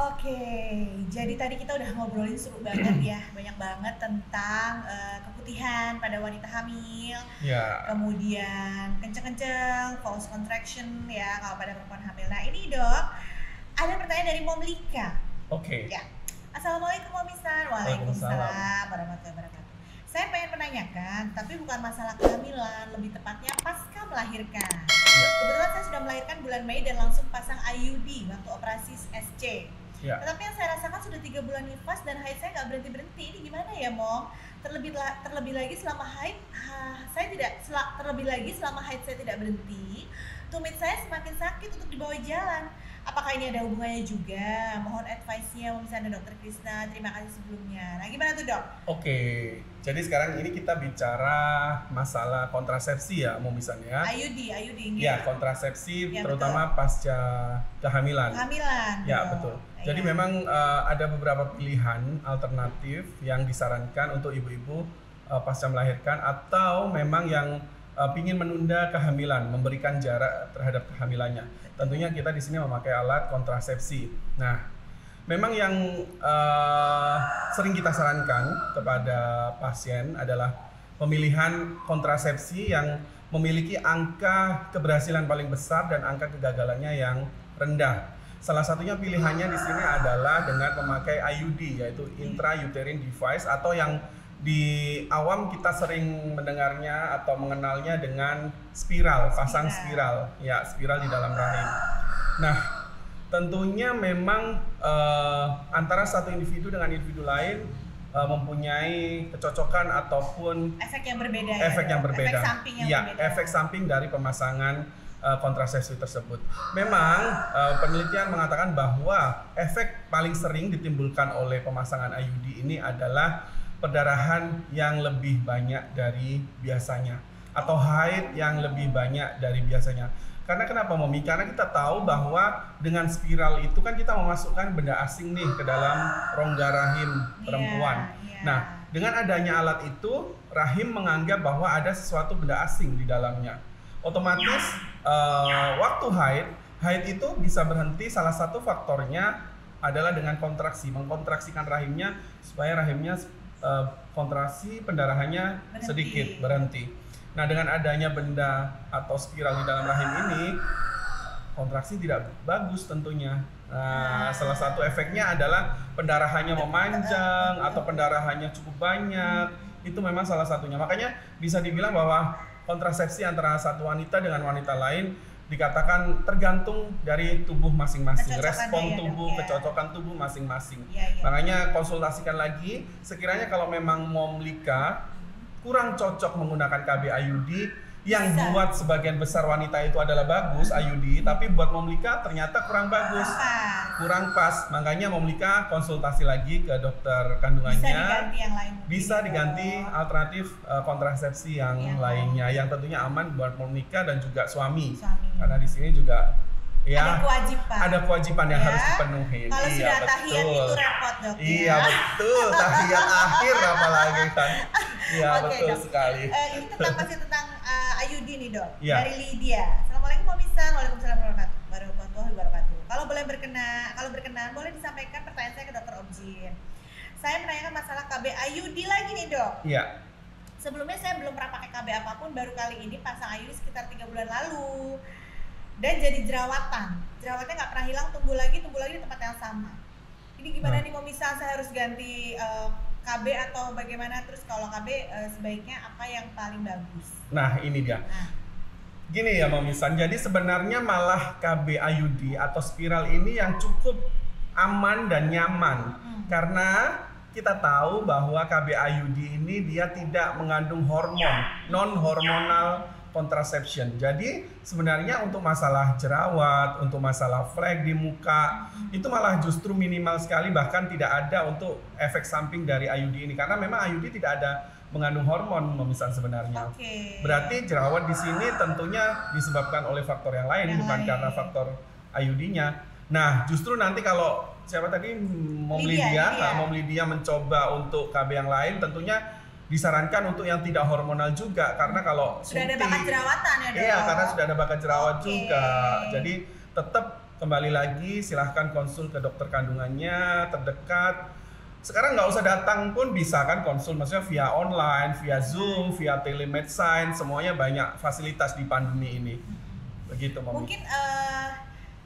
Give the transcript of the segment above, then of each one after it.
Oke, jadi tadi kita udah ngobrolin seru banget ya, banyak banget tentang keputihan pada wanita hamil, Ya, kemudian kenceng-kenceng, false contraction ya kalau pada perempuan hamil. Nah ini dok, ada pertanyaan dari Mom Lika. oke. Ya, Assalamualaikum Mom Misan. Waalaikumsalam. Waalaikumsalam warahmatullahi wabarakatuh. Saya pengen menanyakan, tapi bukan masalah kehamilan, lebih tepatnya pasca melahirkan. Ya, Kebetulan saya sudah melahirkan bulan Mei dan langsung pasang IUD waktu operasi SC. ya. Tetapi yang saya rasakan sudah 3 bulan nifas dan haid saya nggak berhenti-berhenti. Ini gimana ya, Mom? Terlebih lagi selama haid, terlebih lagi selama haid saya tidak berhenti, tumit saya semakin sakit untuk dibawa jalan. Apakah ini ada hubungannya juga? Mohon advice-nya, misalnya Dokter Krisna. Terima kasih sebelumnya. Nah, gimana tuh, Dok? Oke. Jadi sekarang ini kita bicara masalah kontrasepsi ya, mau misalnya. IUD ini. Ya, kontrasepsi Ya, terutama pasca kehamilan. Kehamilan. Ya, betul. Jadi Ya. memang ada beberapa pilihan alternatif yang disarankan untuk ibu-ibu pasca melahirkan atau memang yang ingin menunda kehamilan, memberikan jarak terhadap kehamilannya. Tentunya kita di sini memakai alat kontrasepsi. Nah, memang yang sering kita sarankan kepada pasien adalah pemilihan kontrasepsi yang memiliki angka keberhasilan paling besar dan angka kegagalannya yang rendah. Salah satunya pilihannya di sini adalah dengan memakai IUD, yaitu intrauterine device, atau yang di awam kita sering mendengarnya atau mengenalnya dengan spiral, pasang spiral, ya spiral di dalam rahim. Nah, tentunya memang antara satu individu dengan individu lain mempunyai kecocokan ataupun efek yang berbeda. Efek yang berbeda. Efek samping yang ya, berbeda. efek samping dari pemasangan kontrasepsi tersebut. Memang penelitian mengatakan bahwa efek paling sering ditimbulkan oleh pemasangan IUD ini adalah perdarahan yang lebih banyak dari biasanya atau haid yang lebih banyak dari biasanya. Karena kenapa, Mami? Karena kita tahu bahwa dengan spiral itu kan kita memasukkan benda asing nih ke dalam rongga rahim perempuan. Nah, dengan adanya alat itu, rahim menganggap bahwa ada sesuatu benda asing di dalamnya. Otomatis waktu haid itu bisa berhenti. Salah satu faktornya adalah dengan kontraksi, mengkontraksikan rahimnya supaya rahimnya kontraksi, pendarahannya sedikit berhenti. Nah, dengan adanya benda atau spiral di dalam rahim ini, kontraksi tidak bagus tentunya. Nah, salah satu efeknya adalah pendarahannya memanjang atau pendarahannya cukup banyak. Itu memang salah satunya. Makanya bisa dibilang bahwa kontrasepsi antara satu wanita dengan wanita lain dikatakan tergantung dari tubuh masing-masing, respon tubuh, kecocokan tubuh masing-masing. Makanya konsultasikan lagi, sekiranya kalau memang Mom Lika kurang cocok menggunakan KB IUD, yang buat sebagian besar wanita itu adalah bagus IUD, tapi buat Mom Lika ternyata kurang bagus, kurang pas. Makanya Mom Lika konsultasi lagi ke dokter kandungannya. Bisa diganti alternatif kontrasepsi yang lainnya, yang tentunya aman buat Mom Lika dan juga suami. Karena di sini juga ya ada kewajiban yang harus dipenuhi. Kalau sudah tahiyat itu repot, Dok. Iya, betul. Tahiyat akhir apalagi kan. Iya, betul sekali. Ini masih tentang IUD nih, Dok. Ya. Dari Lydia. Assalamualaikum Mom Misan. Waalaikumsalam warahmatullahi wabarakatuh. Kalau berkenan boleh disampaikan pertanyaan saya ke Dokter Objin. Saya menanyakan masalah KB IUD lagi nih, Dok. Iya. Sebelumnya saya belum pernah pakai KB apapun, baru kali ini pasang IUD sekitar 3 bulan lalu. Dan jadi jerawatan. Jerawatnya nggak pernah hilang, tumbuh lagi di tempat yang sama. Ini gimana nih Mom Misan, saya harus ganti KB atau bagaimana? Terus kalau KB sebaiknya apa yang paling bagus? Nah, ini dia. Gini ya Mom Misan, jadi sebenarnya malah KB IUD atau spiral ini yang cukup aman dan nyaman. Karena kita tahu bahwa KB IUD ini dia tidak mengandung hormon, non-hormonal contraception. Jadi sebenarnya untuk masalah jerawat, untuk masalah flek di muka, itu malah justru minimal sekali, bahkan tidak ada untuk efek samping dari IUD ini. Karena memang IUD tidak ada mengandung hormon, misalnya sebenarnya. Berarti jerawat di sini tentunya disebabkan oleh faktor yang lain, bukan karena faktor IUD-nya. Nah, justru nanti kalau siapa tadi Mom Lydia mencoba untuk KB yang lain, tentunya disarankan untuk yang tidak hormonal juga, karena kalau sudah ada bakat jerawatan ya, Dok. Iya, karena sudah ada bakat jerawat juga. Jadi tetap kembali lagi silahkan konsul ke dokter kandungannya terdekat. Sekarang nggak usah datang pun bisa kan konsul, maksudnya via online, via Zoom, via telemedicine, semuanya banyak fasilitas di pandemi ini. Begitu, Mami. Mungkin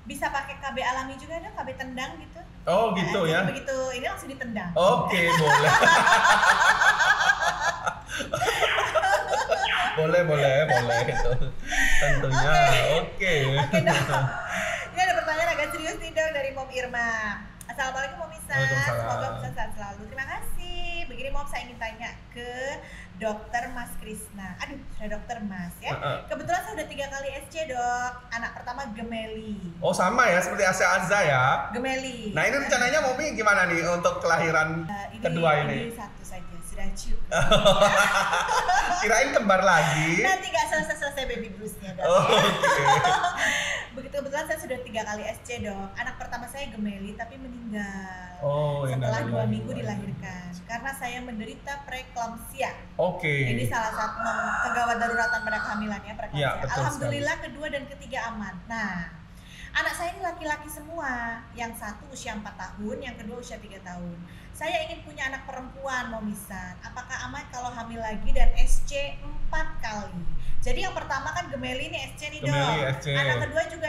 bisa pakai KB alami juga, ada KB tendang gitu. Oh gitu ya. Begitu ini langsung ditendang. Oke, boleh. boleh itu tentunya. Oke, Dok. Ini ada pertanyaan agak serius nih Dok dari Mom Irma. Assalamualaikum Mom Isa, semoga bisa sehat selalu. Terima kasih. Begini Mom, saya ingin tanya ke Dokter Mas Krisna. Aduh, sudah Dokter Mas ya. Kebetulan saya udah 3 kali SC Dok. Anak pertama gemeli. Oh sama ya, seperti Asya Azza ya. Gemeli. Nah ini rencananya Momi gimana nih untuk kelahiran kedua ini? Ini satu saja, sudah cukup. Kirain kembar lagi. Nanti nggak selesai baby bluesnya Dok. Oh, okay. Begitu kebetulan saya sudah 3 kali SC Dok. Anak pertama saya gemeli tapi meninggal. Setelah 2 minggu dilahirkan karena saya menderita preeklamsia. Oke. Ini salah satu kegawat daruratan pada kehamilan ya, preeklamsia. Ya, Alhamdulillah sekali. Kedua dan ketiga aman. Nah, anak saya ini laki-laki semua. Yang satu usia 4 tahun, yang kedua usia 3 tahun. Saya ingin punya anak perempuan, Momisan. Apakah aman kalau hamil lagi dan SC 4 kali? Jadi yang pertama kan gemeli nih SC nih Dok. Anak kedua juga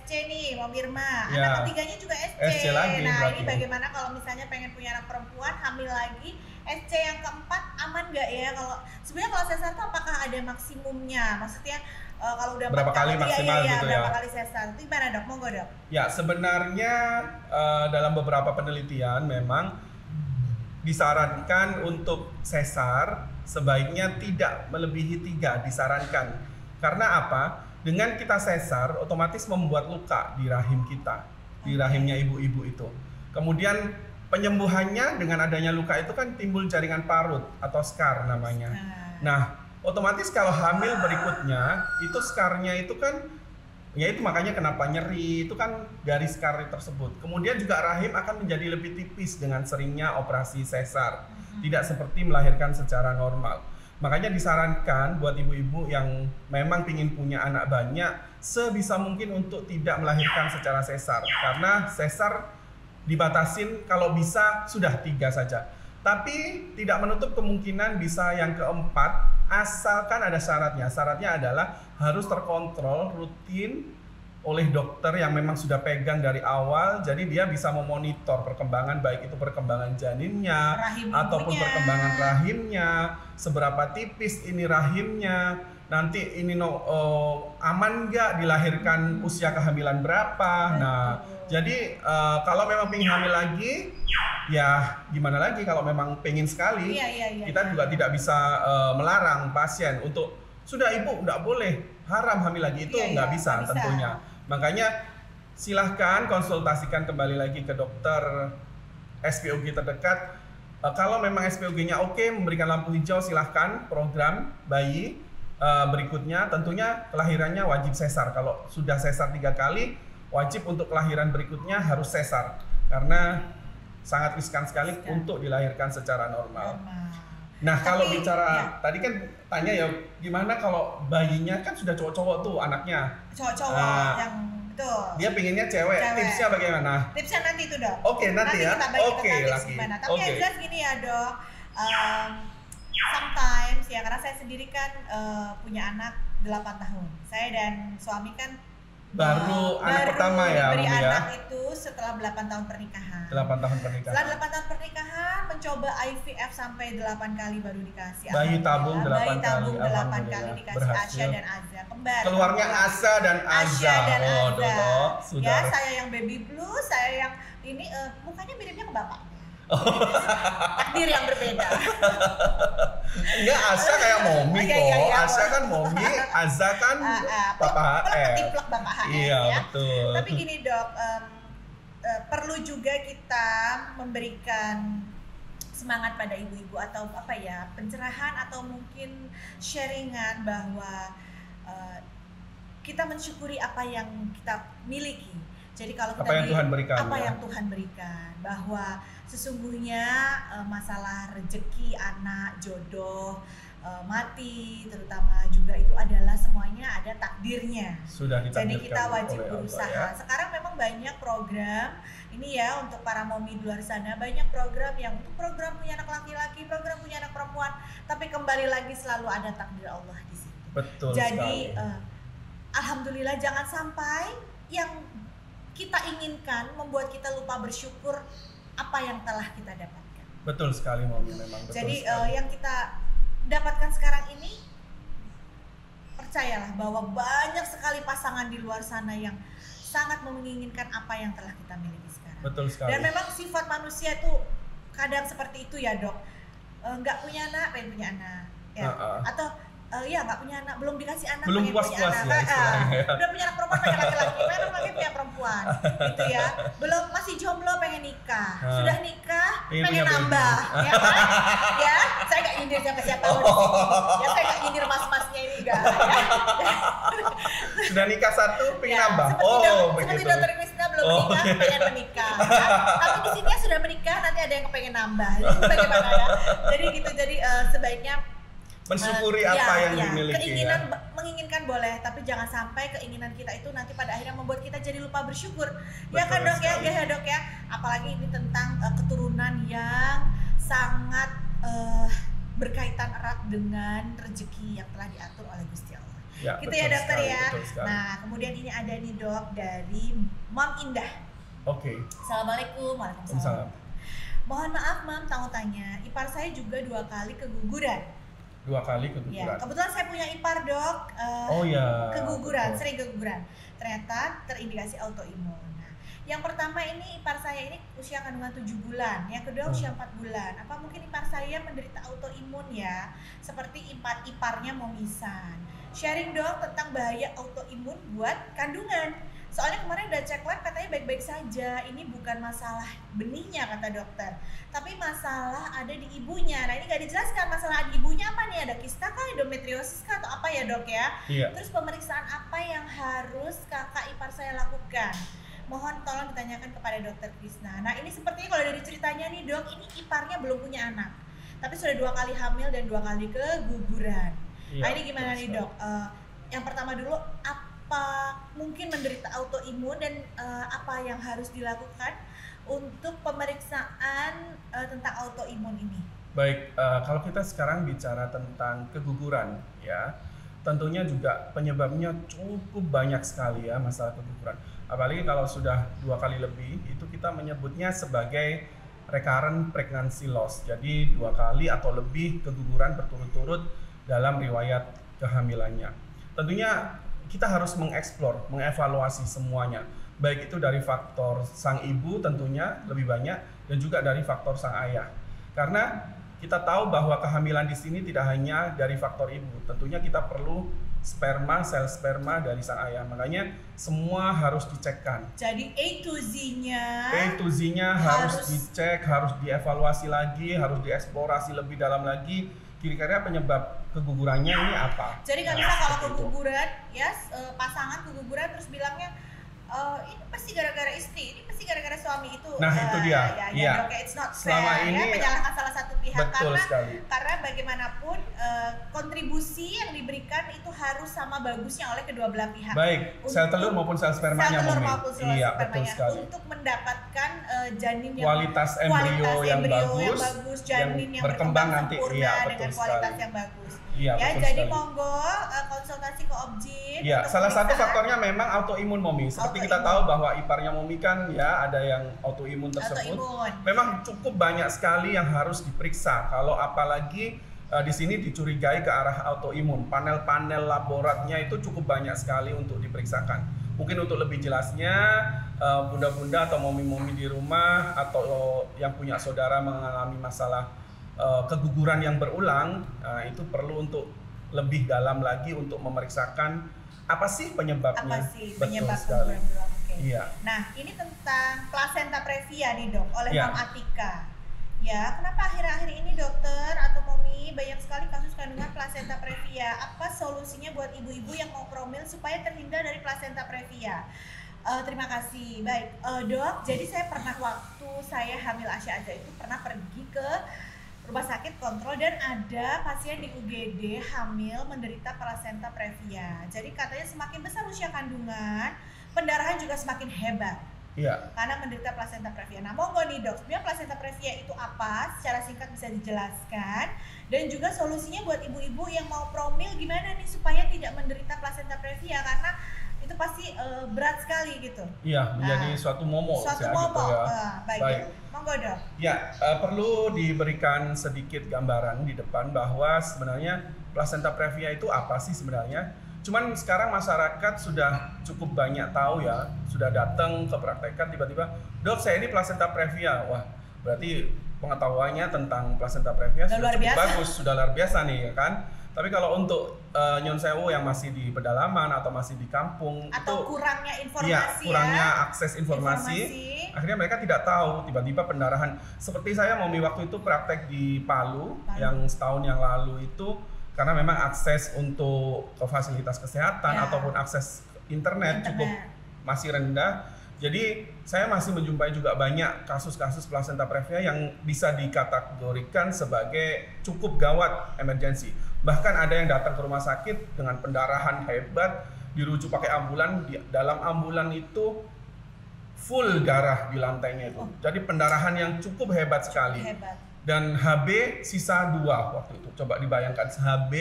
SC nih Mom Irma. Anak ketiganya juga SC. Lagi, nah berarti. Ini bagaimana kalau misalnya pengen punya anak perempuan, hamil lagi, SC yang keempat aman nggak ya? Kalau sebenarnya kalau sesar tuh apakah ada maksimumnya? Maksudnya kalau udah berapa kali maksimal gitu ya? Berapa kali sesar? Itu gimana Dok? Monggo Dok. Ya sebenarnya dalam beberapa penelitian memang disarankan untuk sesar sebaiknya tidak melebihi 3 disarankan. Karena apa? Dengan kita sesar otomatis membuat luka di rahim kita, di rahimnya ibu-ibu itu. Kemudian penyembuhannya dengan adanya luka itu kan timbul jaringan parut atau scar namanya. Nah, otomatis kalau hamil berikutnya itu scarnya itu kan ya itu makanya kenapa nyeri itu kan dari scar tersebut. Kemudian juga rahim akan menjadi lebih tipis dengan seringnya operasi sesar, tidak seperti melahirkan secara normal. Makanya disarankan buat ibu-ibu yang memang ingin punya anak banyak sebisa mungkin untuk tidak melahirkan secara sesar, karena sesar dibatasin kalau bisa sudah 3 saja. Tapi tidak menutup kemungkinan bisa yang keempat, asalkan ada syaratnya. Syaratnya adalah harus terkontrol rutin oleh dokter yang memang sudah pegang dari awal, jadi dia bisa memonitor perkembangan, baik itu perkembangan janinnya ataupun perkembangan rahimnya, seberapa tipis ini rahimnya, nanti ini aman nggak dilahirkan usia kehamilan berapa. Nah, jadi kalau memang pengen hamil lagi, ya gimana lagi kalau memang pengen sekali, kita juga tidak bisa melarang pasien untuk sudah ibu nggak boleh haram hamil lagi, itu nggak bisa tentunya. Makanya silahkan konsultasikan kembali lagi ke dokter SPOG terdekat. Kalau memang SPOG-nya oke, memberikan lampu hijau, silahkan program bayi berikutnya. Tentunya kelahirannya wajib sesar. Kalau sudah sesar 3 kali, wajib untuk kelahiran berikutnya harus sesar, karena sangat riskan sekali untuk dilahirkan secara normal. Nah, kalau bicara tadi kan tanya ya gimana kalau bayinya kan sudah cowok-cowok tuh anaknya. Cowok-cowok yang betul. Dia pinginnya cewek. Tipsnya bagaimana? Tipsnya nanti itu Dok. Oke, nanti ya. Oke, lagi. Tapi yang jelas gini ya Dok. Sometimes ya, karena saya sendiri kan punya anak 8 tahun. Saya dan suami kan baru anak pertama ya, beri anak ya? itu setelah 8 tahun pernikahan. 8 tahun pernikahan. Setelah 8 tahun pernikahan, mencoba IVF sampai 8 kali baru dikasih. Bayi tabung 8 bayi tabung kali. 8 kali dikasih. Asya dan Azza kembar. Keluarnya Asa dan Azza. Sudah. Ya, saya yang baby blue, saya yang ini mukanya miripnya ke bapaknya. Takdir yang berbeda. Enggak, Asa kayak Momi kok. Asa kan Momi, Azza kan Bapak HM. Ketiplek Bapak HM. Iya, ya. betul. Tapi gini Dok, perlu juga kita memberikan semangat pada ibu-ibu atau apa ya, pencerahan atau mungkin sharingan bahwa kita mensyukuri apa yang kita miliki. Jadi kalau kita apa yang Tuhan berikan, yang Tuhan berikan, bahwa sesungguhnya masalah rezeki, anak, jodoh, mati, terutama juga itu adalah semuanya ada takdirnya. Sudah Jadi ditakdirkan kita wajib oleh Allah, berusaha. ya. Sekarang memang banyak program ini ya untuk para momi di luar sana, banyak program yang untuk program punya anak laki-laki, program punya anak perempuan, tapi kembali lagi selalu ada takdir Allah di situ. Betul Jadi sekali. alhamdulillah jangan sampai yang kita inginkan membuat kita lupa bersyukur apa yang telah kita dapatkan. Betul sekali Mami, memang betul Jadi sekali. yang kita dapatkan sekarang ini, percayalah bahwa banyak sekali pasangan di luar sana yang sangat menginginkan apa yang telah kita miliki sekarang. Betul sekali. Dan memang sifat manusia itu kadang seperti itu ya dok, nggak punya anak pengen punya anak, ya. Atau ya nggak punya anak, belum dikasih anak belum pengen puas-puas punya ya anak, istilahnya. udah punya anak perempuan pengen laki-laki, pengen laki-laki punya perempuan, gitu ya. Belum masih jomblo pengen nikah, sudah nikah pengen nambah, ya kan? Ya, saya nggak nyindir siapa-siapa loh di sini. Ya saya nggak nyindir mas-masnya ini enggak. Ya. Sudah nikah satu pengen nambah. Seperti dokter Krisna belum menikah pengen menikah. Ya. Tapi di sini sudah menikah nanti ada yang kepengen nambah. Jadi bagaimana ya? Jadi gitu, jadi sebaiknya mensyukuri apa yang dimiliki. Keinginan menginginkan boleh, tapi jangan sampai keinginan kita itu nanti pada akhirnya membuat kita jadi lupa bersyukur. Ya kan dok sekali. ya dok ya. Apalagi ini tentang keturunan yang sangat berkaitan erat dengan rezeki yang telah diatur oleh Gusti Allah. Ya, Gitu ya dokter sekali, ya. betul sekali. Nah kemudian ini ada nih dok dari Mam Indah. Oke. Assalamualaikum. Waalaikumsalam. Mohon maaf Mam, mau tanya, ipar saya juga 2 kali keguguran. 2 kali Ya, keguguran. kebetulan saya punya ipar dok, Oh ya. keguguran, betul. sering keguguran. Ternyata terindikasi autoimun. Nah, yang pertama ini ipar saya ini usia kandungan 7 bulan, yang kedua usia 4 bulan. Apa mungkin ipar saya menderita autoimun ya? Seperti iparnya momisan. Sharing dong tentang bahaya autoimun buat kandungan. Soalnya kemarin udah cek lab katanya baik-baik saja. Ini bukan masalah benihnya kata dokter, tapi masalah ada di ibunya. Nah ini gak dijelaskan masalah di ibunya apa nih, ada kista kah, endometriosis kah, atau apa ya dok ya? Iya. Terus pemeriksaan apa yang harus kakak ipar saya lakukan? Mohon tolong ditanyakan kepada dokter Krisna. Nah ini sepertinya kalau dari ceritanya nih dok, ini iparnya belum punya anak, tapi sudah 2 kali hamil dan 2 kali keguguran. Iya, Nah ini gimana betul nih sekali. dok? Yang pertama dulu, apa mungkin menderita autoimun dan apa yang harus dilakukan untuk pemeriksaan tentang autoimun ini? Baik, kalau kita sekarang bicara tentang keguguran ya, tentunya juga penyebabnya cukup banyak sekali ya masalah keguguran. Apalagi kalau sudah 2 kali lebih, itu kita menyebutnya sebagai recurrent pregnancy loss. Jadi 2 kali atau lebih keguguran berturut-turut dalam riwayat kehamilannya. Tentunya kita harus mengeksplor, mengevaluasi semuanya. Baik itu dari faktor sang ibu tentunya lebih banyak dan juga dari faktor sang ayah. Karena kita tahu bahwa kehamilan di sini tidak hanya dari faktor ibu. Tentunya kita perlu sperma, sel sperma dari sang ayah. Makanya semua harus dicekkan. Jadi A to Z-nya A to Z-nya harus dicek, harus dievaluasi lagi, harus dieksplorasi lebih dalam lagi. Kira-kira penyebab kegugurannya ini apa? Jadi nggak Nah, bisa kalau seperti itu. keguguran, ya pasangan keguguran terus bilangnya ini pasti gara-gara istri, ini pasti gara-gara suami itu. Nah, itu dia. Ya, Iya. dok, it's not Selama fair, ini ya, menyalahkan salah satu pihak betul sekali. karena bagaimanapun kontribusi yang diberikan itu harus sama bagusnya oleh kedua belah pihak. Baik, sel telur maupun sel spermanya sel telur Mami. maupun sel Iya, spermanya betul sekali. untuk mendapatkan janin yang Kualitas embrio yang bagus, janin yang berkembang nanti. sempurna Iya, dengan betul kualitas sekali. yang bagus. Iya, Ya, betul jadi sekali. monggo konsultasi ke Objin. Iya, untuk salah satu pemeriksaan faktornya memang autoimun Momi. Seperti kita Autoimun. tahu bahwa iparnya Momi kan ya ada yang autoimun tersebut. autoimun. Memang cukup banyak sekali yang harus diperiksa. Kalau apalagi di sini dicurigai ke arah autoimun. Panel-panel laboratnya itu cukup banyak sekali untuk diperiksakan. Mungkin untuk lebih jelasnya, bunda-bunda atau momi-momi di rumah atau yang punya saudara mengalami masalah keguguran yang berulang, itu perlu untuk lebih dalam lagi untuk memeriksakan apa sih penyebabnya. Apa sih Betul penyebab sekali. keguguran berulang? Oke. Iya. Nah, ini tentang placenta previa nih dok, oleh Iya. Mam Atika. Ya, kenapa akhir-akhir ini dokter atau momi banyak sekali kasus kandungan placenta previa? Apa solusinya buat ibu-ibu yang mau promil supaya terhindar dari placenta previa? Terima kasih. Baik, dok. Jadi saya pernah waktu saya hamil Asya Aja itu pernah pergi ke rumah sakit kontrol dan ada pasien di UGD hamil menderita plasenta previa. Jadi katanya semakin besar usia kandungan, pendarahan juga semakin hebat. Iya. Karena menderita plasenta previa. Nah, monggo nih dok, sebenarnya plasenta previa itu apa? Secara singkat bisa dijelaskan. Dan juga solusinya buat ibu-ibu yang mau promil gimana nih supaya tidak menderita plasenta previa, karena itu pasti berat sekali gitu. Iya, menjadi suatu momok. Suatu ya, momok. gitu ya. Baik. Monggo dok. Ya, perlu diberikan sedikit gambaran di depan bahwa sebenarnya plasenta previa itu apa sih sebenarnya? Cuman sekarang masyarakat sudah cukup banyak tahu ya, sudah datang ke praktekan tiba-tiba, dok saya ini plasenta previa. Wah, berarti pengetahuannya tentang plasenta previa sudah cukup bagus, sudah luar biasa nih ya kan. Tapi kalau untuk Nyon Sewu yang masih di pedalaman atau masih di kampung atau itu, kurangnya informasi ya, kurangnya akses informasi, akhirnya mereka tidak tahu tiba-tiba pendarahan. Seperti saya Momi waktu itu praktek di Palu yang setahun yang lalu itu, karena memang akses untuk fasilitas kesehatan ataupun akses internet cukup masih rendah. Jadi saya masih menjumpai juga banyak kasus-kasus plasenta previa yang bisa dikategorikan sebagai cukup gawat emergensi. Bahkan ada yang datang ke rumah sakit dengan pendarahan hebat, dirujuk pakai ambulan, di dalam ambulan itu full darah di lantainya itu. Jadi pendarahan yang cukup hebat sekali. Dan HB sisa 2 waktu itu. Coba dibayangkan, HB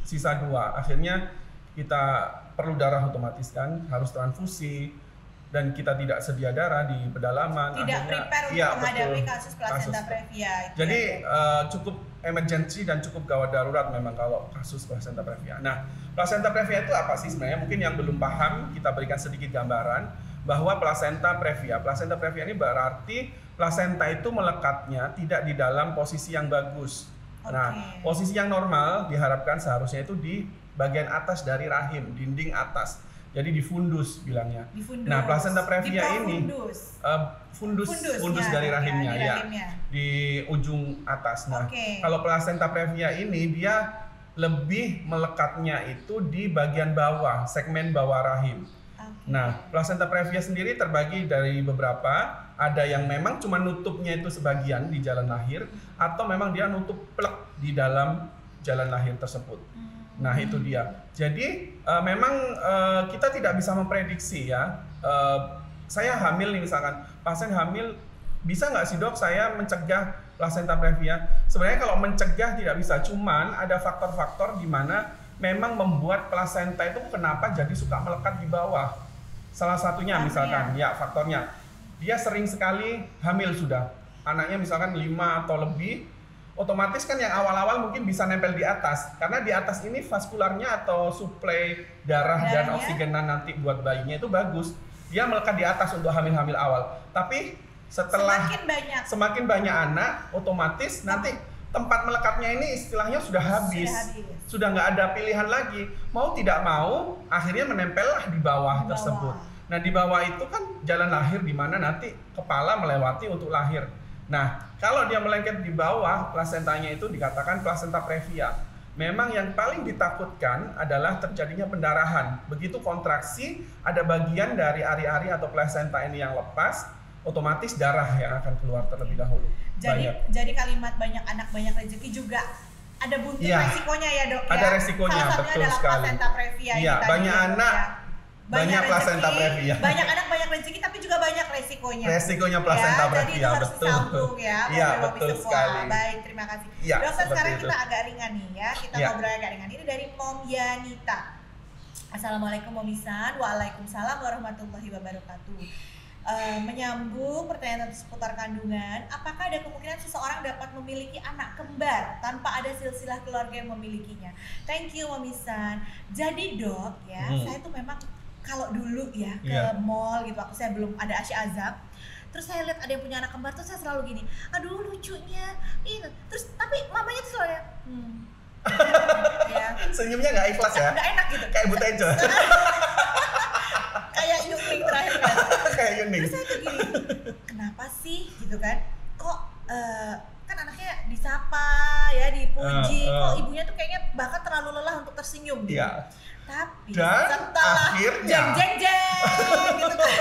sisa 2. Akhirnya kita perlu darah otomatis kan, harus transfusi, dan kita tidak sedia darah di pedalaman. Tidak prepare untuk menghadapi kasus plasenta previa. Jadi cukup emergency dan cukup gawat darurat memang kalau kasus plasenta previa. Nah, plasenta previa itu apa sih sebenarnya? Mungkin yang belum paham, kita berikan sedikit gambaran bahwa plasenta previa ini berarti plasenta itu melekatnya tidak di dalam posisi yang bagus. Nah, posisi yang normal diharapkan seharusnya itu di bagian atas dari rahim, dinding atas. Jadi di fundus bilangnya. Nah, plasenta previa ini fundus dari rahimnya ya, di ujung atas. Nah, kalau plasenta previa ini dia lebih melekatnya itu di bagian bawah, segmen bawah rahim. Nah, plasenta previa sendiri terbagi dari beberapa. Ada yang memang cuma nutupnya itu sebagian di jalan lahir, atau memang dia nutup plek di dalam jalan lahir tersebut. Nah, itu dia. Jadi memang kita tidak bisa memprediksi ya. Saya hamil nih misalkan, pasien hamil, bisa nggak sih dok saya mencegah plasenta previa? Sebenarnya kalau mencegah tidak bisa, cuman ada faktor-faktor di mana memang membuat plasenta itu kenapa jadi suka melekat di bawah. Salah satunya misalkan, ya faktornya, dia sering sekali hamil sudah, anaknya misalkan 5 atau lebih, otomatis kan yang awal-awal mungkin bisa nempel di atas, karena di atas ini vaskularnya atau suplai darah dan oksigenan nanti buat bayinya itu bagus, dia melekat di atas untuk hamil-hamil awal. Tapi setelah semakin banyak anak, otomatis nanti tempat melekatnya ini istilahnya sudah habis. Sudah nggak ada pilihan lagi, mau tidak mau akhirnya menempellah di bawah tersebut. Nah, di bawah itu kan jalan lahir di mana nanti kepala melewati untuk lahir. Nah, kalau dia melengket di bawah, plasentanya itu dikatakan plasenta previa. Memang yang paling ditakutkan adalah terjadinya pendarahan. Begitu kontraksi, ada bagian dari ari-ari atau plasenta ini yang lepas, otomatis darah yang akan keluar terlebih dahulu. Jadi kalimat banyak anak banyak rezeki juga ada buntut resikonya ya dok. Ada resikonya, betul sekali. Plasenta previa. Iya, banyak anak. Banyak plasenta previa. Banyak anak banyak rezeki tapi juga banyak resikonya. Resikonya plasenta previa, jadi itu harus disambung ya. Iya, betul sekali. Baik, terima kasih. Ya, dokter, sekarang itu. kita agak ringan nih ya. Kita ngobrol agak ringan. Ini dari Mom Yanita. Assalamualaikum Mom Isan. Waalaikumsalam warahmatullahi wabarakatuh. Menyambung pertanyaan seputar kandungan, apakah ada kemungkinan seseorang dapat memiliki anak kembar tanpa ada silsilah keluarga yang memilikinya? Thank you Mom Isan. Jadi dok ya, saya tuh memang kalau dulu ya ke mall gitu, waktu saya belum ada Asy Azam, terus saya lihat ada yang punya anak kembar, terus saya selalu gini, aduh lucunya, terus tapi mamanya tuh selalu ya. Senyumnya nggak ikhlas ya? Nggak enak gitu. Kayak Bu Tejo. Kayak Yuning terakhir kan. Kayak Yuning. Terus saya tuh gini, kenapa sih gitu kan? Kok kan anaknya disapa ya, dipuji, kok ibunya tuh kayaknya bahkan terlalu lelah untuk tersenyum gitu. Iya. Tapi dan setelah akhirnya jeng gitu kan.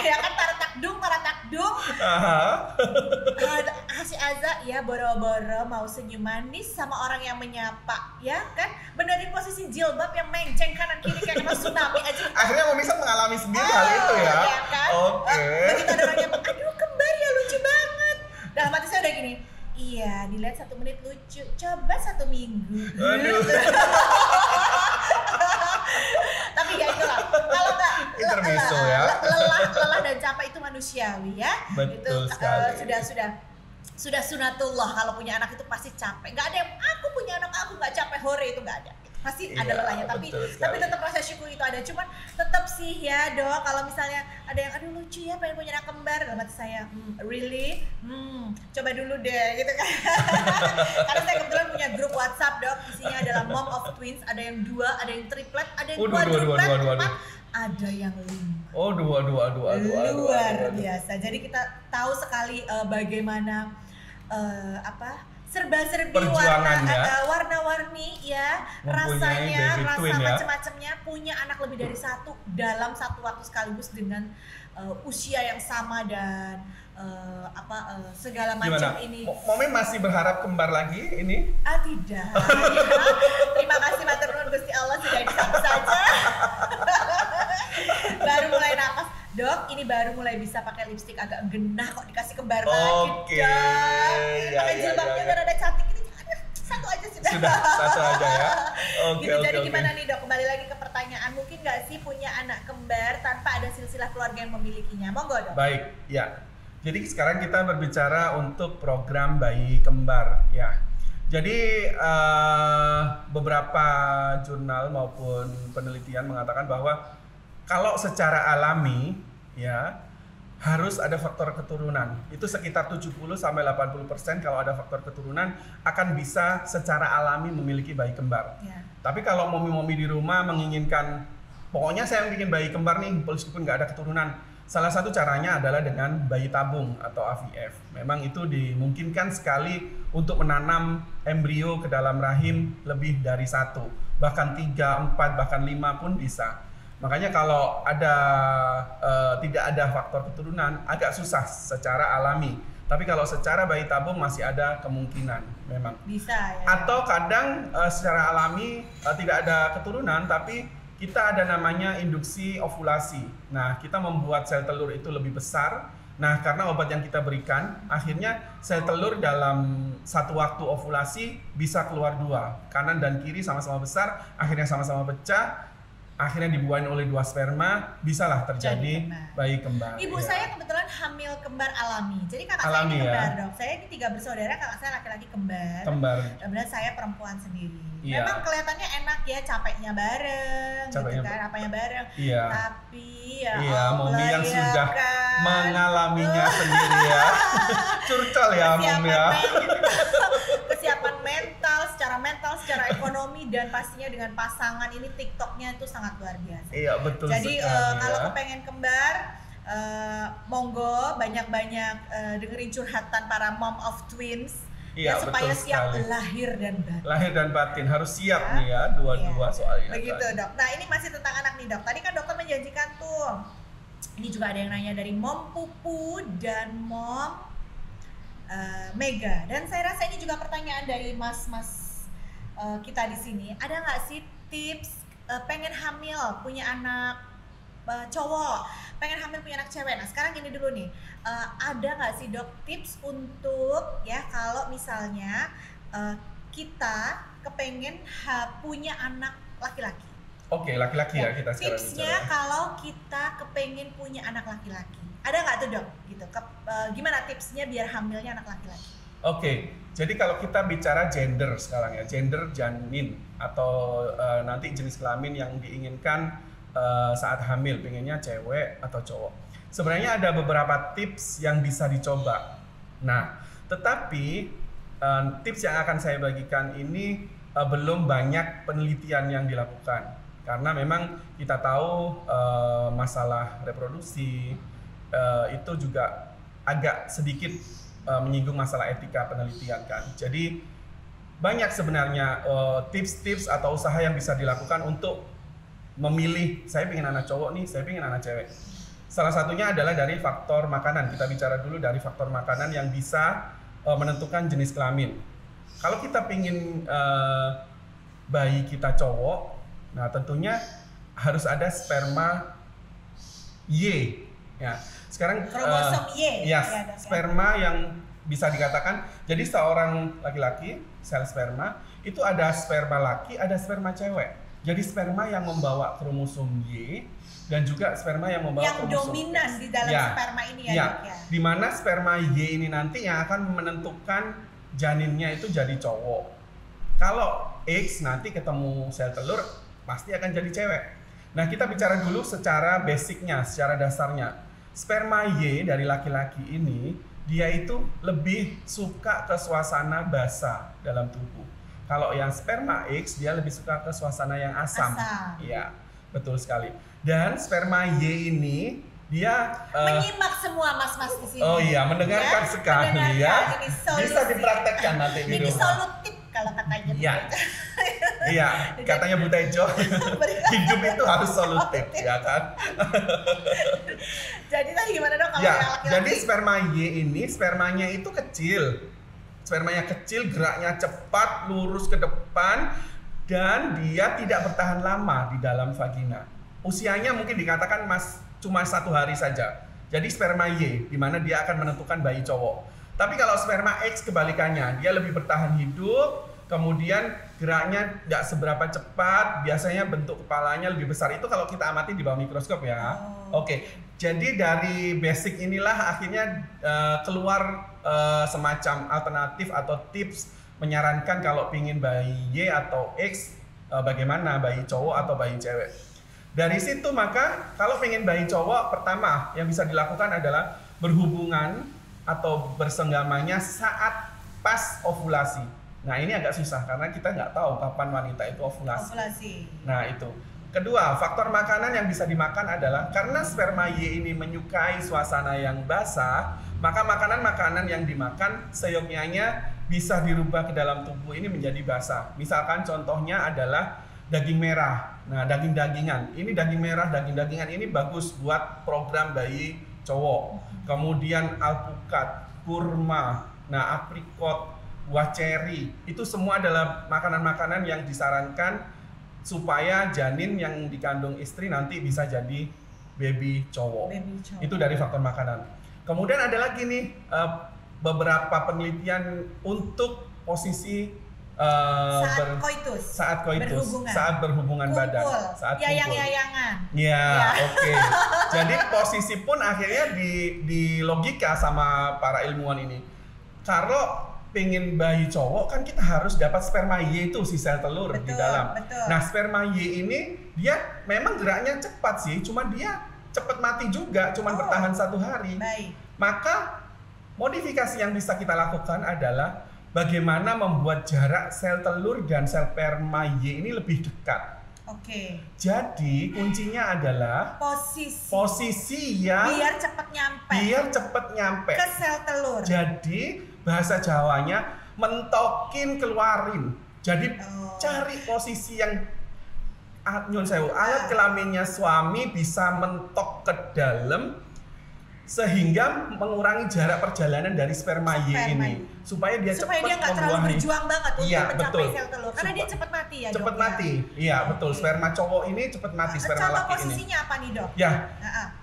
Ya kan para takdung. Si Aza ya boro-boro mau senyum manis sama orang yang menyapa ya kan, benerin posisi jilbab yang menceng kanan kiri kayak kena tsunami aja. Akhirnya Momisa mengalami sendiri hal itu ya. Kan? Oke. Begitu ada orang yang aduh kembar ya lucu banget. Dalam hati saya udah gini, iya dilihat 1 menit lucu, coba 1 minggu. Aduh. Tapi ya itulah, kalau nggak Intermezzo ya. lelah dan capek itu manusiawi ya. Betul Itu sekali. sudah sunatullah, kalau punya anak itu pasti capek. Nggak ada yang aku punya anak aku nggak capek hore, itu nggak ada. Pasti ada Iya, lelahnya, tapi tetap rasa syukur itu ada. Cuman tetap sih ya Dok, kalau misalnya ada yang aduh lucu ya pengen punya anak kembar, dalam hati saya really coba dulu deh gitu kan. Karena saya kebetulan punya grup WhatsApp Dok, isinya adalah mom of twins, ada yang 2, ada yang triplet, ada yang quadruplet, 4, ada yang 5. Oh, Luar biasa. Jadi kita tahu sekali bagaimana serba-serbi warna-warni ya, mempunyai rasanya, baby rasa twin, ya. macam-macamnya, punya anak lebih dari 1 dalam satu waktu sekaligus dengan usia yang sama dan segala macam ini. Momen masih berharap kembar lagi ini? Tidak. Terima kasih matur nuwun Gusti Allah, sudah bisa saja. Baru mulai napas. Dok, ini baru mulai bisa pakai lipstik agak genah kok, dikasih kembar lagi. Dok. Pakai jilbabnya biar ada cantik ini. Satu aja sudah. Sudah, satu aja ya. Gitu, jadi gimana nih Dok? Kembali lagi ke pertanyaan, mungkin nggak sih punya anak kembar tanpa ada silsilah keluarga yang memilikinya? Monggo Dok. Baik, ya. Jadi sekarang kita berbicara untuk program bayi kembar ya. Jadi beberapa jurnal maupun penelitian mengatakan bahwa kalau secara alami ya harus ada faktor keturunan. Itu sekitar 70-80% kalau ada faktor keturunan akan bisa secara alami memiliki bayi kembar. Ya. Tapi kalau momi-momi di rumah menginginkan pokoknya saya bikin bayi kembar nih meskipun nggak ada keturunan, salah satu caranya adalah dengan bayi tabung atau IVF. Memang itu dimungkinkan sekali untuk menanam embrio ke dalam rahim lebih dari 1, bahkan 3, 4, bahkan 5 pun bisa. Makanya kalau tidak ada faktor keturunan agak susah secara alami. Tapi kalau secara bayi tabung masih ada kemungkinan memang. Bisa ya. Atau kadang secara alami tidak ada keturunan tapi kita ada namanya induksi ovulasi. Nah, kita membuat sel telur itu lebih besar. Nah, karena obat yang kita berikan, akhirnya sel telur dalam satu waktu ovulasi bisa keluar 2, kanan dan kiri sama-sama besar, akhirnya sama-sama pecah. Akhirnya dibuahin oleh 2 sperma, bisalah terjadi bayi kembar. Ibu saya kebetulan hamil kembar alami. Jadi kakak alami, saya ini kembar ya? Dok. Saya ini 3 bersaudara, kakak saya laki-laki kembar. Kemudian saya perempuan sendiri. Iya. Memang kelihatannya enak ya, capeknya bareng, gitu kan, apanya bareng. Iya. Tapi ya iya, Momi yang ya sudah kan mengalaminya sendiri ya. Curcol ya Momi ya. Kesiapan mental, secara ekonomi, dan pastinya dengan pasangan ini TikToknya itu sangat luar biasa. Iya, betul. Jadi sekali, kalau ya. kepengen kembar, monggo banyak-banyak dengerin curhatan para mom of twins. Iya, ya, supaya betul siap sekali. lahir dan batin. Lahir dan batin harus siap Ya. nih ya, dua-dua soalnya. Begitu Dok. Nah ini masih tentang anak nih Dok. Tadi kan dokter menjanjikan tuh. Ini juga ada yang nanya dari Mom Pupu dan Mom Mega. Dan saya rasa ini juga pertanyaan dari mas-mas kita di sini. Ada nggak sih tips pengen hamil punya anak cowok, pengen hamil punya anak cewek? Nah sekarang gini dulu nih, ada nggak sih Dok tips untuk ya kalau misalnya kita kepengen punya anak laki-laki? Oke, laki-laki ya kita sekarang tipsnya bicara. kalau kita kepengen punya anak laki-laki, ada nggak tuh Dok? Gitu. Gimana tipsnya biar hamilnya anak laki-laki? Oke, jadi kalau kita bicara gender sekarang ya, gender janin atau nanti jenis kelamin yang diinginkan saat hamil, pengennya cewek atau cowok. Sebenarnya ada beberapa tips yang bisa dicoba. Nah, tetapi tips yang akan saya bagikan ini belum banyak penelitian yang dilakukan. Karena memang kita tahu masalah reproduksi itu juga agak sedikit menyinggung masalah etika penelitian kan. Jadi banyak sebenarnya tips-tips atau usaha yang bisa dilakukan untuk memilih, saya pengen anak cowok nih, saya pengen anak cewek. Salah satunya adalah dari faktor makanan. Kita bicara dulu dari faktor makanan yang bisa menentukan jenis kelamin. Kalau kita pingin bayi kita cowok, nah tentunya harus ada sperma Y. Ya, sekarang kromosom Y. Ya, sperma yang bisa dikatakan, jadi seorang laki-laki sel sperma itu ada sperma laki, ada sperma cewek. Jadi sperma yang membawa kromosom Y dan juga sperma yang membawa yang kromosom dominan X. di dalam sperma ini ya, ya. Dok ya. Di mana sperma Y ini nanti yang akan menentukan janinnya itu jadi cowok. Kalau X nanti ketemu sel telur pasti akan jadi cewek. Nah, kita bicara dulu secara basicnya, secara dasarnya. Sperma Y dari laki-laki ini dia itu lebih suka ke suasana basah dalam tubuh. Kalau yang sperma X dia lebih suka ke suasana yang asam. Iya, betul sekali. Dan sperma Y ini dia menyimak semua mas-mas di sini. Oh iya, mendengarkan ya? Sekali ya. Bisa dipraktekkan nanti di rumah. Ini solutif kalau katanya. Iya. Iya, katanya Bu Tejo. Hidup itu harus solutif, ya kan? Jadi tadi gimana dong kalau ya, laki-laki? Jadi sperma Y ini spermanya itu kecil. Spermanya kecil, geraknya cepat, lurus ke depan, dan dia tidak bertahan lama di dalam vagina. Usianya mungkin dikatakan cuma 1 hari saja. Jadi sperma Y, di mana dia akan menentukan bayi cowok. Tapi kalau sperma X kebalikannya, dia lebih bertahan hidup, kemudian geraknya tidak seberapa cepat, biasanya bentuk kepalanya lebih besar. Itu kalau kita amati di bawah mikroskop ya. Oke, jadi dari basic inilah akhirnya keluar semacam alternatif atau tips menyarankan kalau pingin bayi Y atau X bagaimana bayi cowok atau bayi cewek. Dari situ maka kalau pingin bayi cowok, pertama yang bisa dilakukan adalah berhubungan atau bersenggamanya saat pas ovulasi. Nah ini agak susah karena kita nggak tahu kapan wanita itu ovulasi. Nah itu. Kedua, faktor makanan yang bisa dimakan adalah karena sperma Y ini menyukai suasana yang basah, maka makanan-makanan yang dimakan seyogyanya bisa dirubah ke dalam tubuh ini menjadi basah. Misalkan contohnya adalah daging merah. Nah, daging-dagingan. Ini daging merah, daging-dagingan ini bagus buat program bayi cowok. Kemudian alpukat, kurma, nah aprikot, buah ceri. Itu semua adalah makanan-makanan yang disarankan supaya janin yang dikandung istri nanti bisa jadi baby cowok. Itu dari faktor makanan. Kemudian ada lagi nih beberapa penelitian untuk posisi saat koitus, saat berhubungan badan, saat yayang-yayangan. Ya, oke. Jadi posisi pun akhirnya di logika sama para ilmuwan ini. Kalau pengen bayi cowok kan kita harus dapat sperma Y itu si sel telur di dalam. Nah, sperma Y ini dia memang geraknya cepat sih, cuma dia cepat mati juga, cuma bertahan 1 hari. Maka modifikasi yang bisa kita lakukan adalah bagaimana membuat jarak sel telur dan sel sperma Y ini lebih dekat. Jadi kuncinya adalah posisi yang biar cepat nyampe ke sel telur. Jadi bahasa Jawanya mentokin keluarin. Jadi cari posisi yang alat kelaminnya suami bisa mentok ke dalam sehingga mengurangi jarak perjalanan dari sperma Y ini supaya dia cepat nggak terlalu berjuang banget untuk mencapai sel telur karena dia cepat mati ya, cepat mati. Iya, betul. Sperma cowok ini cepat mati, sperma laki ini. Contoh posisinya apa nih, Dok? Ya.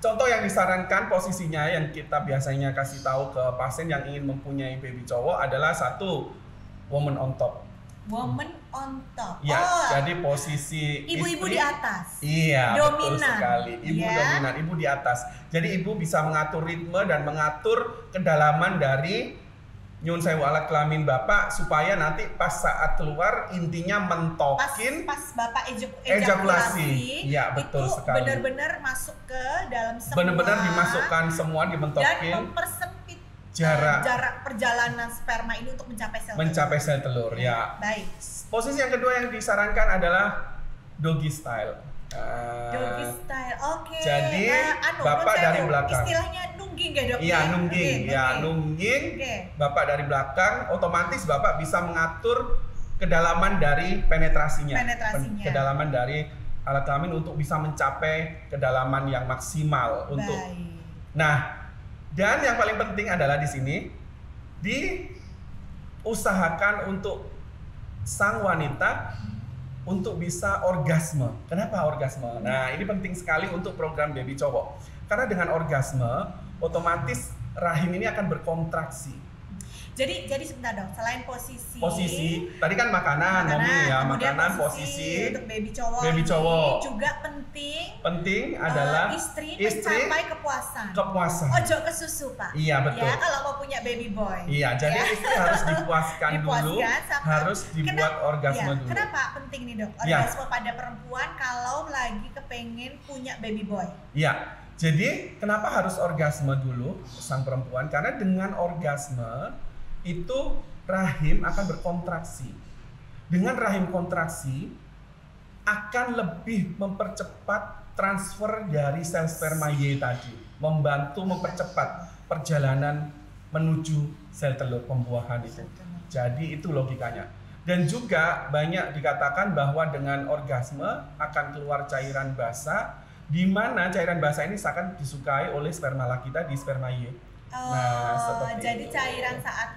Contoh yang disarankan posisinya yang kita biasanya kasih tahu ke pasien yang ingin mempunyai baby cowok adalah 1, woman on top. Woman on top. Ya, jadi posisi ibu-ibu istri, di atas. Iya, dominan. Betul sekali. Ibu dominan, ibu di atas. Jadi ibu bisa mengatur ritme dan mengatur kedalaman dari nyun sewu alat kelamin bapak supaya nanti pas saat keluar intinya mentokin pas bapak ejakulasi. Iya, betul itu sekali. Benar-benar masuk ke dalam semua. Benar-benar dimasukkan semua, dimentokin. Dan mempersempit jarak perjalanan sperma ini untuk mencapai sel telur. Ya. Baik. Posisi yang kedua yang disarankan adalah doggy style. Doggy style, oke. Jadi bapak dari belakang. Istilahnya nungging ya, Dok? Iya, nungging. Nungging. Bapak dari belakang, otomatis bapak bisa mengatur kedalaman dari penetrasinya. Kedalaman dari alat kelamin untuk bisa mencapai kedalaman yang maksimal untuk. Nah, dan yang paling penting adalah di sini di usahakan untuk sang wanita untuk bisa orgasme. Kenapa orgasme? Nah, ini penting sekali untuk program baby cowok. Karena dengan orgasme, otomatis rahim ini akan berkontraksi. Jadi sebentar dong, selain posisi tadi kan makanan ya, makanan posisi untuk baby cowok ini juga penting adalah istri mencapai kepuasan. Ojo ke susu, Pak. Iya, betul. Ya, kalau mau punya baby boy. Iya, jadi istri harus dipuaskan dulu, harus dibuat orgasme dulu. Kenapa penting nih, Dok? Orgasme pada perempuan kalau lagi kepengen punya baby boy. Iya. Jadi kenapa harus orgasme dulu sang perempuan? Karena dengan orgasme itu rahim akan berkontraksi. Dengan rahim kontraksi akan lebih mempercepat transfer dari sel sperma Y tadi, membantu mempercepat perjalanan menuju sel telur pembuahan itu. Jadi itu logikanya. Dan juga banyak dikatakan bahwa dengan orgasme akan keluar cairan basah, di mana cairan basah ini akan disukai oleh sperma laki tadi, sperma Y. Jadi cairan saat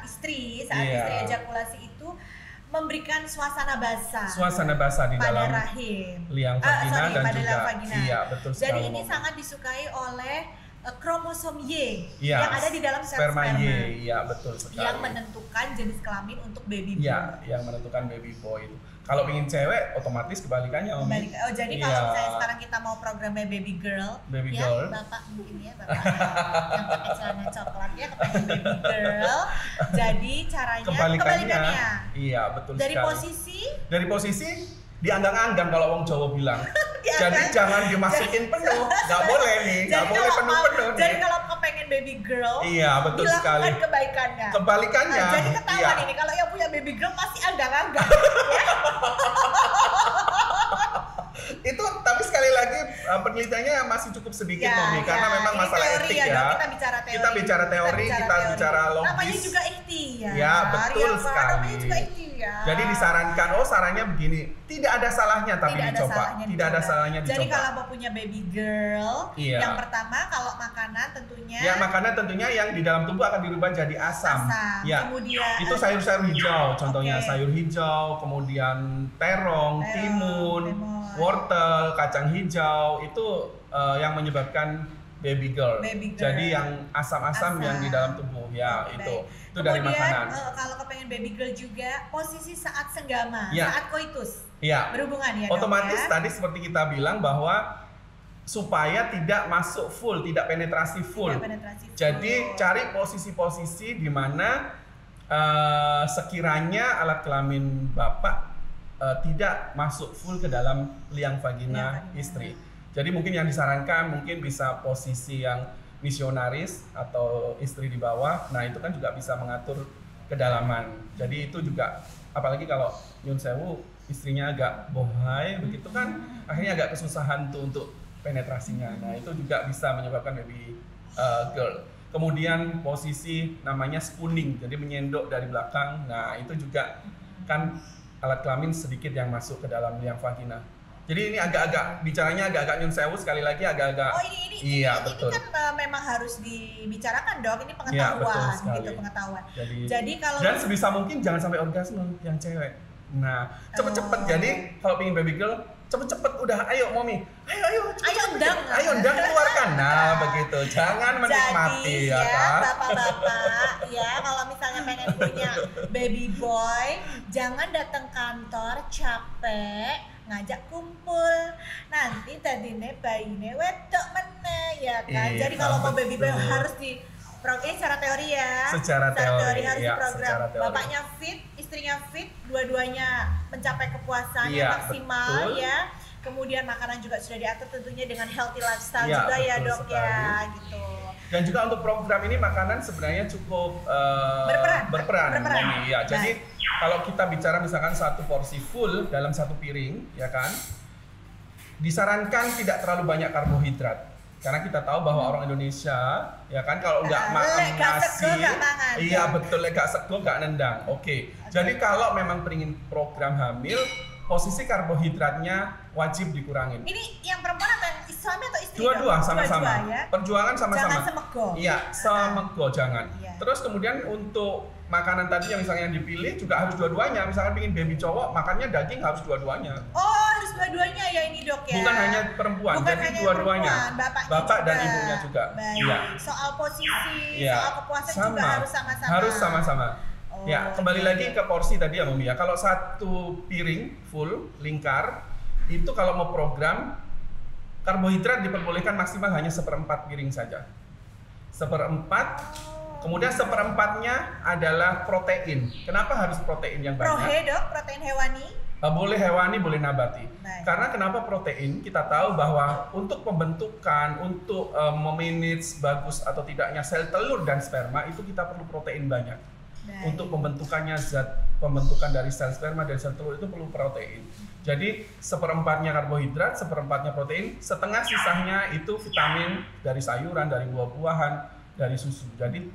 istri ejakulasi itu memberikan suasana basah di pada dalam rahim, liang vagina dan pada juga vagina. Iya, betul sekali. Jadi ini sangat disukai oleh kromosom Y yang ada di dalam sel sperma. Y, iya betul sekali. Yang menentukan jenis kelamin untuk baby boy. Iya, yang menentukan baby boy itu. Kalau ingin cewek, otomatis kebalikannya, Om. Jadi kalau misalnya sekarang kita mau programnya baby girl, Bapak mungkin ya, Bapak yang pakai celana coklat ya, kepengen baby girl. Jadi caranya kebalikannya. Iya, betul sekali. Dari posisi dianggang-anggang kalau wong Jawa bilang. Jadi jangan dimasukin penuh, nggak boleh nih, nggak boleh penuh-penuh nih. Jadi kalau kepengen baby girl, iya betul sekali. Kebaikannya. Jadi ketahuan ini kalau yang punya baby girl pasti anggang-anggang. Itu tapi sekali lagi penelitiannya masih cukup sedikit Mami, karena memang ini masalah etik ya. Kita bicara teori, kita bicara logis. Namanya juga ikhtiar. Ya betul sekali. Namanya juga ikhtiar. Jadi disarankan, sarannya begini, tidak ada salahnya tapi dicoba. Tidak ada salahnya dicoba. Jadi kalau mau punya baby girl, yang pertama kalau makanan tentunya. Ya makanan tentunya yang di dalam tubuh akan dirubah jadi asam. Ya. Kemudian itu sayur-sayur hijau, contohnya sayur hijau, kemudian terong, timun, wortel, kacang hijau, itu yang menyebabkan baby girl. Jadi yang asam-asam yang di dalam tubuh ya. Itu dari makanan. Kalau kepengen baby girl juga posisi saat senggama, saat koitus berhubungan ya. Otomatis tadi seperti kita bilang bahwa supaya tidak masuk full, tidak penetrasi full. Jadi cari posisi-posisi di mana sekiranya alat kelamin Bapak tidak masuk full ke dalam liang vagina istri. Jadi mungkin yang disarankan mungkin bisa posisi yang misionaris atau istri di bawah. Nah itu kan juga bisa mengatur kedalaman. Jadi itu juga apalagi kalau nyun sewu istrinya agak bohai begitu kan akhirnya agak kesusahan tuh untuk penetrasinya. Nah itu juga bisa menyebabkan baby girl. Kemudian posisi namanya spooning, jadi menyendok dari belakang. Nah itu juga kan alat kelamin sedikit yang masuk ke dalam liang vagina. Jadi ini agak-agak bicaranya agak-agak nyun sewu sekali lagi agak-agak. Ini kan memang harus dibicarakan Dok. Ini pengetahuan gitu, pengetahuan. Jadi kalau dan sebisa mungkin jangan sampai orgasme yang cewek. Nah, cepet-cepet. Jadi kalau pengen baby girl, cepet-cepet udah ayo Mommy. Ayo undang keluarkan. Nah, begitu. Jangan menikmati ya kan. Bapak-bapak ya kalau misalnya pengen punya baby boy, jangan datang kantor capek ngajak kumpul nanti tadinya bayinya wedok meneh ya kan. Jadi kalau mau baby boy harus di ini secara teori ya. Secara teori harus diprogram. Bapaknya fit, istrinya fit, dua-duanya mencapai kepuasan yang maksimal ya. Kemudian makanan juga sudah diatur tentunya dengan healthy lifestyle juga ya Dok sekali. Ya gitu. Dan juga untuk program ini makanan sebenarnya cukup berperan. Ya, jadi kalau kita bicara misalkan satu porsi full dalam satu piring, ya kan, disarankan tidak terlalu banyak karbohidrat. Karena kita tahu bahwa orang Indonesia, ya kan, kalau nggak makan nasi, iya betul, gak sego, gak nendang. Oke. Jadi kalau memang pengen program hamil, posisi karbohidratnya wajib dikurangin. Ini yang perempuan atau yang iso suami atau istri? Dua-dua sama-sama. Ya? Perjuangan sama-sama. Jangan semego. Iya, semego jangan. Iya. Terus kemudian untuk makanan tadi yang misalnya dipilih juga harus dua-duanya. Misalkan pingin baby cowok, makannya daging harus dua-duanya. Oh, harus dua-duanya ya ini dok ya? Bukan hanya perempuan, Bukan jadi hanya dua-duanya. perempuan, Bapak dan juga. ibunya juga. Baik. Iya. Soal posisi, Iya. soal kepuasan Sama. juga harus sama-sama. Harus sama-sama. Oh, Ya, kembali lagi ke porsi tadi ya Mami ya. Kalau satu piring full lingkar itu kalau mau program karbohidrat diperbolehkan maksimal hanya 1/4 piring saja. 1/4. Kemudian 1/4-nya adalah protein. Kenapa harus protein yang banyak? Prohe dok, protein hewani. Boleh hewani, boleh nabati. Baik. Karena kenapa protein? Kita tahu bahwa untuk pembentukan, untuk memanage bagus atau tidaknya sel telur dan sperma itu kita perlu protein banyak. Baik. Untuk pembentukannya zat pembentukan dari sel sperma dan sel telur itu perlu protein. Jadi 1/4-nya karbohidrat, 1/4-nya protein, setengah sisanya itu vitamin dari sayuran, dari buah-buahan, dari susu. Jadi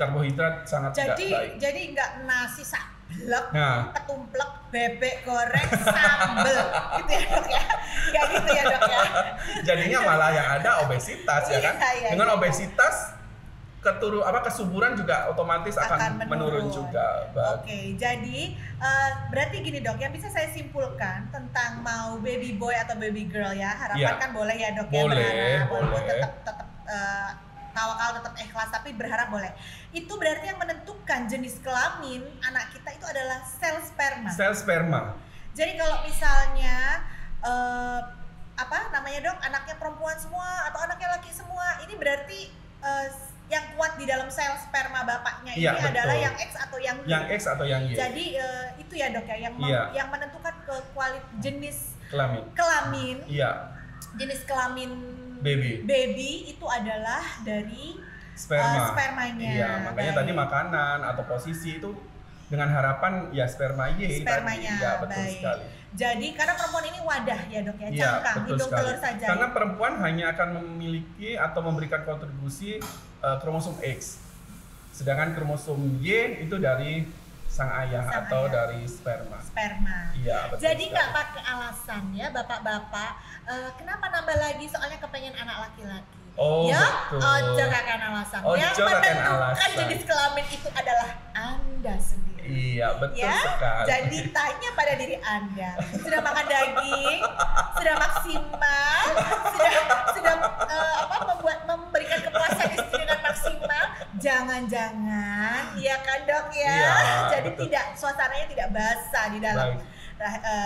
karbohidrat sangat tidak baik. Jadi nggak nasi sablek, Nah, ketumplek, bebek goreng, sambel, gitu ya dok ya? Nggak gitu ya dok ya? jadinya malah yang ada obesitas ya kan. Iya, Dengan iya. obesitas kesuburan juga otomatis akan menurun juga. Oke, jadi berarti gini dok, yang bisa saya simpulkan tentang mau baby boy atau baby girl ya, harapan Ya. kan boleh ya dok Boleh, ya, berharap walaupun boleh. tetap tawakal, tetap ikhlas, tapi berharap boleh. Itu berarti yang menentukan jenis kelamin anak kita itu adalah sel sperma. Sel sperma. Jadi kalau misalnya apa namanya dok, anaknya perempuan semua atau anaknya laki semua, ini berarti yang kuat di dalam sel sperma bapaknya ini Iya, betul. adalah yang X atau yang Y. Yang X atau yang Y. Jadi itu ya dok ya, yang menentukan ke jenis kelamin, Iya, jenis kelamin baby itu adalah dari Iya, spermanya. makanya Baik. tadi makanan atau posisi itu dengan harapan ya sperma Y Spermanya, tadi. Ya, betul baik. sekali. Jadi karena perempuan ini wadah ya dok ya, Iya, cangkang, betul hidung sekali. telur saja. Karena perempuan hanya akan memiliki atau memberikan kontribusi kromosom X. Sedangkan kromosom Y itu dari sang ayah atau dari sperma. Iya, betul. Jadi sekali. nggak pakai alasan ya bapak-bapak, kenapa nambah lagi soalnya kepengen anak laki-laki. Oh, ya, betul. ojo kakak alasan. Yang Ojo kakak menentukan alasan. jenis kelamin itu adalah Anda sendiri. Iya, betul Ya, sekali. jadi tanya pada diri Anda, sudah makan daging, sudah maksimal, sudah memberikan kepuasan istri dengan maksimal. Jangan-jangan, iya kan dok ya? Iya, Jadi betul. suasananya tidak basah di dalam. Baik.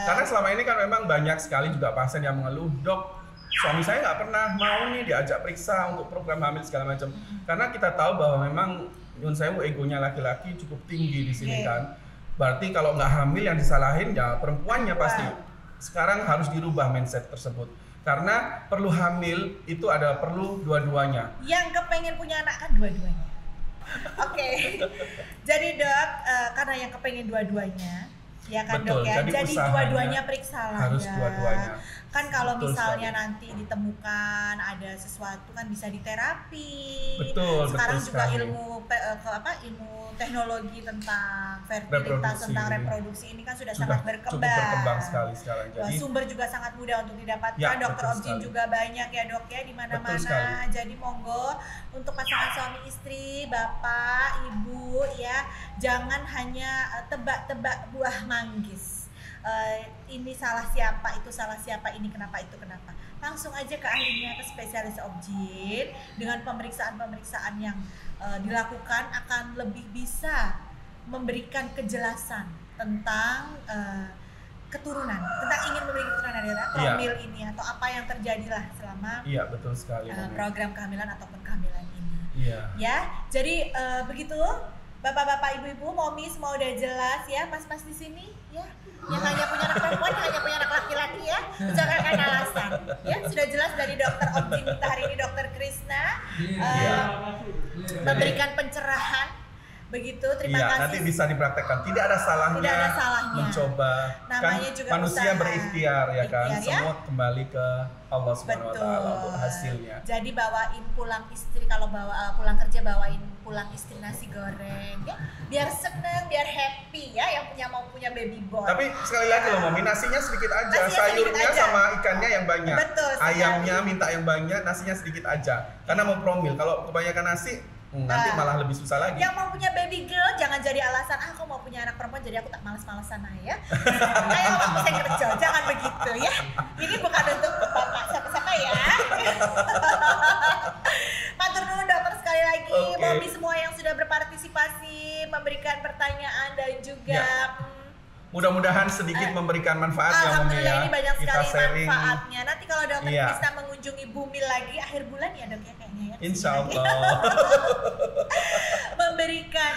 Karena selama ini kan memang banyak sekali juga pasien yang mengeluh, dok, suami saya nggak pernah mau nih diajak periksa untuk program hamil segala macam. Karena kita tahu bahwa memang nyun sewu egonya laki-laki cukup tinggi di sini kan. Berarti kalau nggak hamil yang disalahin ya perempuannya pasti. Sekarang harus dirubah mindset tersebut. Karena perlu hamil itu adalah perlu dua-duanya. Yang kepengen punya anak kan dua-duanya. Oke. Jadi dok, karena yang kepengen dua-duanya, ya kan Betul, dok ya. jadi Jadi usahanya dua-duanya periksa lah. harus ya. dua-duanya. Kan kalau Betul misalnya sekali. nanti ditemukan ada sesuatu kan bisa diterapi. Betul, Sekarang betul juga sekali. ilmu teknologi tentang fertilitas, Reproduksi. tentang reproduksi ini kan sudah Sudah sangat berkembang. cukup berkembang sekali sekarang. Wah, Jadi sumber juga sangat mudah untuk didapatkan. Ya, Dokter betul Objin sekali. juga banyak ya dok ya di Betul mana-mana. sekali. Jadi monggo untuk pasangan suami istri, bapak, ibu ya, jangan hanya tebak-tebak buah manggis. Ini salah siapa, itu salah siapa, ini kenapa, itu kenapa. Langsung aja ke ahlinya, ke spesialis Objin. Dengan pemeriksaan-pemeriksaan yang dilakukan akan lebih bisa memberikan kejelasan tentang keturunan, tentang ingin memiliki keturunan adalah promil ini atau apa yang terjadilah selama iya, betul sekali. program kehamilan ataupun kehamilan ini. Iya. Ya, jadi begitu bapak-bapak, ibu-ibu, momi semua udah jelas ya, mas-mas di sini ya, yang hanya punya anak perempuan, yang hanya punya anak laki-laki ya, jangan alasan. Ya, sudah jelas dari Dokter Objin kita hari ini, Dokter Krisna, memberikan pencerahan Begitu, terima Iya, kasih. nanti bisa dipraktekkan. Tidak ada salahnya, Tidak ada salahnya. mencoba. Namanya Kan juga manusia usaha. berikhtiar ya kan. Ikhtiar, ya? Semua kembali ke Allah Subhanahu wa taala Betul. untuk hasilnya. Jadi bawain pulang istri, kalau pulang kerja bawain pulang istri nasi goreng ya, biar seneng, biar happy ya, yang mau punya baby boy. Tapi sekali lagi loh Mami, nasinya sedikit aja, Nasinya sedikit sayurnya aja. sama ikannya yang banyak. Betul sekali. Ayamnya minta yang banyak, nasinya sedikit aja. Karena mau promil, kalau kebanyakan nasi nanti malah lebih susah lagi. Yang mau punya baby girl jangan jadi alasan aku mau punya anak perempuan jadi aku tak malas-malasan aja. Ayo aku saya kerja, jangan begitu ya. Ini bukan untuk bapak siapa-siapa ya. Matur nuwun dokter sekali lagi, Oke. Mobi semua yang sudah berpartisipasi, memberikan pertanyaan dan juga Mudah-mudahan sedikit memberikan manfaat ya Mami ya. Alhamdulillah ini banyak Kita sekali sharing. manfaatnya. Nanti kalau dokter Iya. bisa mengunjungi Bumi lagi akhir bulan ya dok ya kayaknya ya. Insya Allah. Memberikan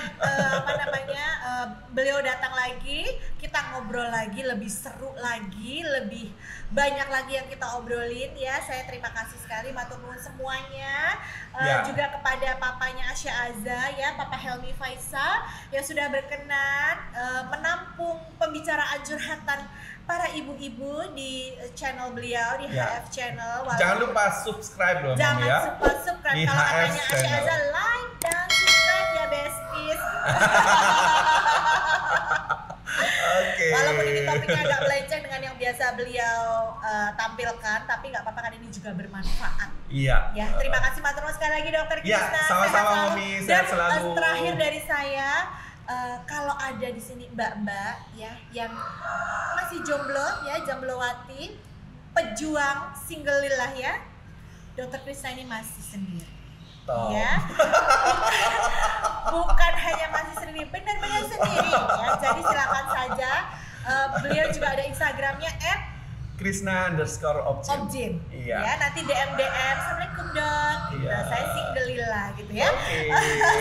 beliau datang lagi, kita ngobrol lagi, lebih seru lagi, lebih banyak lagi yang kita obrolin ya. Saya terima kasih sekali matur nuwun semuanya. Ya. Juga kepada papanya Asya Azza ya, Papa Helmi Faisal yang sudah berkenan menampung pembicaraan curhatan para ibu-ibu di channel beliau di Ya. HF channel. Jangan lupa subscribe loh Mami Jangan ya. lupa subscribe Di kalau HF katanya Asya channel. Azza, like dan subscribe ya besties. Oke. Walaupun ini topiknya agak melenceng dengan yang biasa beliau tampilkan, tapi nggak apa-apa kan ini juga bermanfaat. Iya. Ya, terima kasih matur nuwun sekali lagi Dokter Ya, Krisna. sama-sama, Sehat selalu. Mami. Sehat Dan selalu. terakhir dari saya, kalau ada di sini mbak-mbak ya yang masih jomblo ya, jomblowati, pejuang single lillah ya, Dokter Krisna ini masih sendiri. Toh. Ya, bukan hanya masih sendiri, benar-benar sendiri ya. Jadi silakan saja. Beliau juga ada Instagramnya Krisna_Objin. Iya. Ya, nanti DM. Assalamualaikum dok. Gitu. Iya. Saya single lila gitu ya. Oke.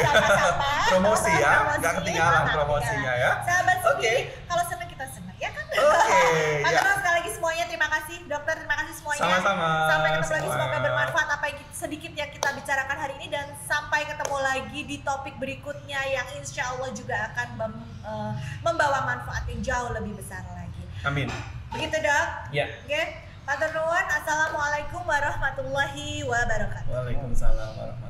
Sama-sama. Promosi ya, Promosi. nggak ketinggalan Nggak promosinya ketinggalan. ya. Sahabat Oke. sendiri, kalau senang kita senang ya kan. Oke, Matur ya. nuwun sekali lagi semuanya. Terima kasih dokter, terima kasih semuanya. Sama-sama. Sampai ketemu lagi, Sama. semoga bermanfaat apa yang sedikit yang kita bicarakan hari ini, dan sampai ketemu lagi di topik berikutnya yang insya Allah juga akan membawa manfaat yang jauh lebih besar lagi. Amin. Begitu dok. Ya. Oke. Matur nuwun. Assalamualaikum warahmatullahi wabarakatuh. Waalaikumsalam warahmatullahi wabarakatuh.